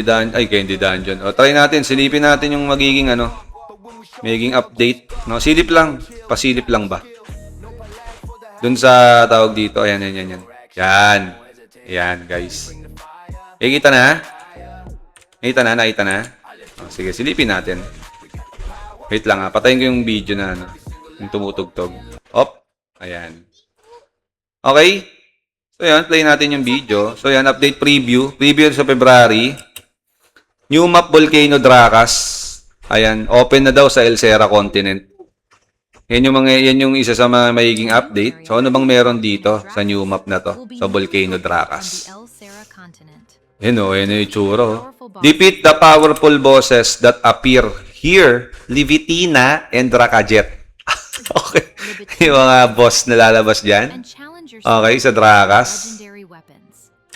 Candy Dungeon. O, try natin. Silipin natin yung magiging update. No, silip lang. Pasilip lang ba? Dun sa tawag dito. Ayan. Yan, guys. Nakita na? Nakita na? O, sige, silipin natin. Wait lang patayin ko yung video na yung tumutugtog. Op. Ayan. Okay. So, yan. Play natin yung video. So, yan. Update preview. Preview sa February. New map Volcano Dracas. Ayan. Open na daw sa Elsera Continent. Yan yung isa sa mga magiging update. So, ano bang meron dito sa new map na to? Sa Volcano Dracas. Yan yung itsura. Defeat the powerful bosses that appear here. Livitina and Drakajet. Okay. Yung mga boss na lalabas dyan. Okay, sa Dracas.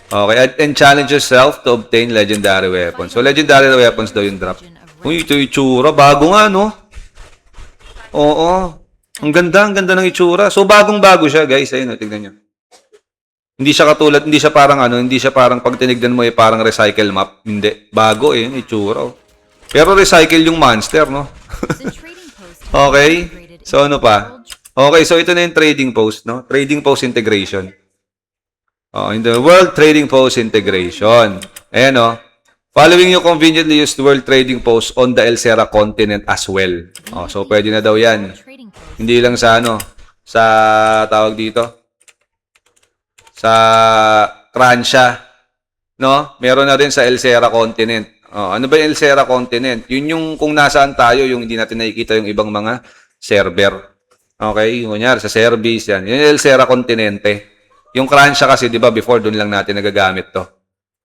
Okay, and challenge yourself to obtain legendary weapons. So, legendary weapons daw yung drop. Uy, ito yung itsura. Bago nga, no? Oo. Ang ganda ng itsura. So, bagong-bago siya, guys. Ayun, tignan nyo. Hindi siya parang pag tinignan mo parang recycle map. Hindi. Bago yung itsura. Pero recycle yung monster, no? Okay. So, ano pa? Okay, so ito na yung trading post, no? Trading post integration. In the World Trading Post integration. Ayan, following you conveniently used World Trading Post on the Elsera continent as well. So, pwede na daw yan. Hindi lang sa sa tawag dito. Sa Kransha, no? Meron na rin sa Elsera continent. Ano ba yung Elsera continent? Yun yung kung nasaan tayo, yung hindi natin nakikita yung ibang mga server. Okay? Kunyari, sa service, yan. Yun yung Elsera continente. Yung Kransha kasi, di ba, before, doon lang natin nagagamit to.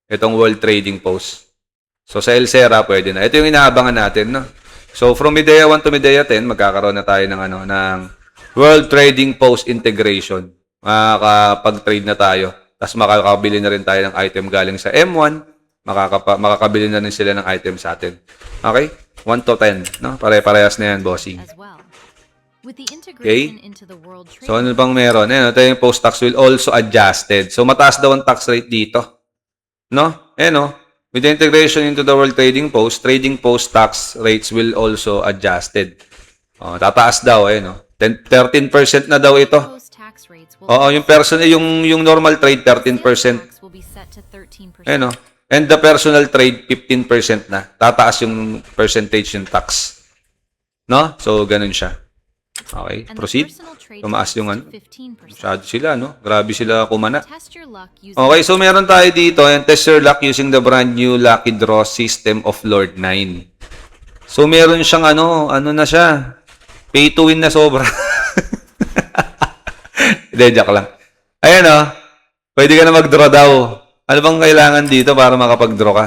Itong World Trading Post. So, sa Elsera, pwede na. Ito yung inaabangan natin, no? So, from Medea 1 to Medea 10, magkakaroon na tayo ng World Trading Post integration. Makakapag-trade na tayo. Tapos makakabili na rin tayo ng item galing sa M1. Makakabili na rin sila ng item sa atin. Okay? 1 to 10. No? Pare-parehas na yan, bossing. Okay? So, ano bang meron? Ito yung post-tax will also adjusted. So, mataas daw ang tax rate dito. No? With the integration into the World Trading Post tax rates will also adjusted. Tataas daw, 13% na daw ito. Yung normal trade 13%. And the personal trade 15% na. Tataas yung percentage yung tax. No? So ganun siya. Okay, proceed. Tumaas yung Masyado sila, no? Grabe sila kumana. Okay, so meron tayo dito, and test your luck using the brand new Lucky Draw system of Lord 9. So meron siyang na siya. Pay to win na sobra. Hindi, joke lang. Ayan, pwede ka na mag-draw daw. Ano bang kailangan dito para makapag-draw ka?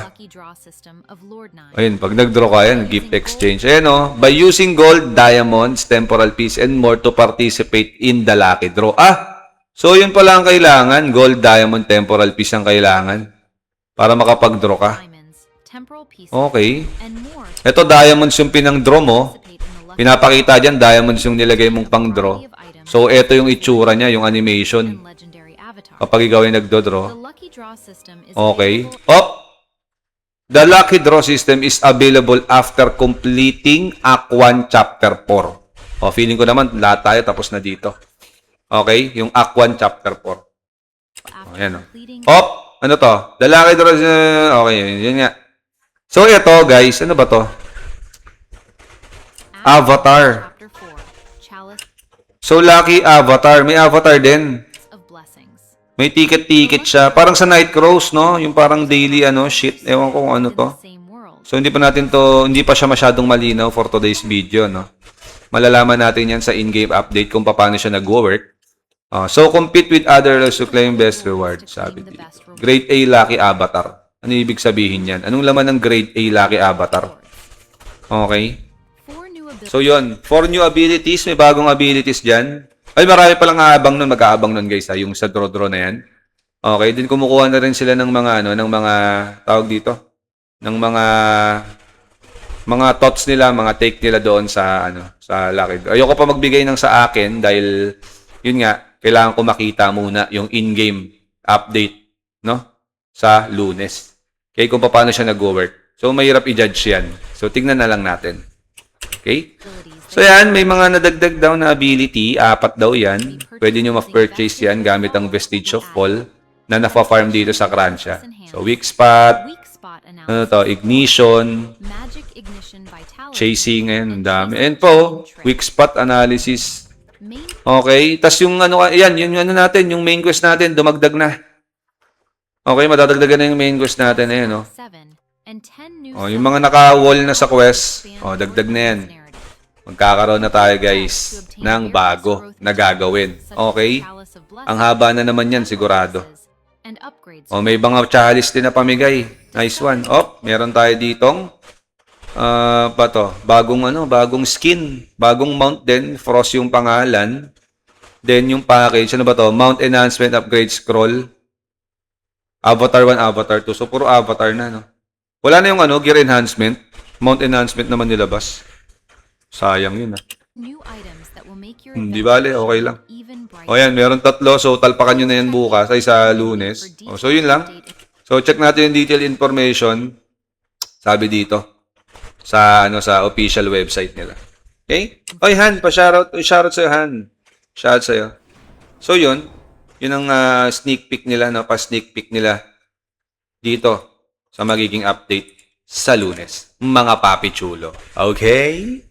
Ayun, pag nag-draw ka, gift exchange. Ayan, by using gold, diamonds, temporal piece, and more to participate in the lucky draw. So yun pala ang kailangan. Gold, diamond, temporal piece ang kailangan para makapag-draw ka. Okay. Ito, diamonds yung pinang-draw mo. Pinapakita dyan, diamonds yung nilagay mong pang-draw. So, ito yung itsura niya, yung animation. Kapag ikaw ay nagdo-draw. Okay. The Lucky Draw system is available after completing Act 1 Chapter 4. Feeling ko naman, lahat tayo tapos na dito. Okay? Yung Act 1 Chapter 4. Ayan, ano to? The Lucky Draw, okay, yun nga. So, ito, guys, ano ba to? Avatar. So, Lucky Avatar. May avatar din. May ticket-ticket siya. Parang sa Night Crows, no? Yung parang daily, shit. Ewan ko kung ano to. So, hindi pa siya masyadong malinaw for today's video, no? Malalaman natin yan sa in-game update kung paano siya nag-work. So, compete with others to claim best reward, sabi dito. Grade A Lucky Avatar. Ano ibig sabihin yan? Anong laman ng Grade A Lucky Avatar? Okay. So, yun. 4 new abilities. May bagong abilities dyan. Ay, marami palang aabang nun. Mag-aabang nun, guys. Yung sa draw-draw na yan. Okay. Din kumukuha na rin sila ng mga, tawag dito, ng mga thoughts nila, mga take nila doon sa, sa Lucky Draw. Ayoko pa magbigay ng sa akin dahil, yun nga, kailangan ko makita muna yung in-game update, no? Sa Lunes. Okay, kung paano siya nag-work. So, mahirap i-judge yan. So, tignan na lang natin. Okay? So, yan, may mga nadagdag daw na ability. 4 daw yan. Pwede nyo ma-purchase yan gamit ang Vestige of Fall na nafa-farm dito sa Kransha. So, Weak Spot, ano to, Ignition, Chasing, and dami. And po, Weak Spot Analysis. Okay, tas yung ano, yan, yung ano natin, yung main quest natin, dumagdag na. Okay, madadagdagan na yung main quest natin, ayan, no? Oh, yung mga naka-wall na sa quest, oh, dagdag na yan. Magkakaroon na tayo, guys, ng bago na gagawin. Okay? Ang haba na naman yan, sigurado. Oh, may mga chalice din na pamigay. Nice one. Oh, meron tayo ditong bagong skin, bagong mount din, Frost yung pangalan. Then yung package, ano ba to? Mount Enhancement Upgrade Scroll. Avatar 1, Avatar 2. So puro avatar na, no. Wala na yung ano, gear enhancement. Mount enhancement naman nilabas. Sayang yun, ah. Hindi bale, okay lang. O yan, meron 3. So, talpakan nyo na yan bukas ay sa Lunes. O, so, yun lang. So, check natin yung detailed information. Sabi dito. Sa official website nila. Okay? Oy, Han, pa-shoutout. Shoutout sa'yo, Han. Shoutout sa'yo. So, yun. Yun ang sneak peek nila, no? Pa-sneak peek nila dito sa magiging update sa Lunes. Mga papi chulo. Okay?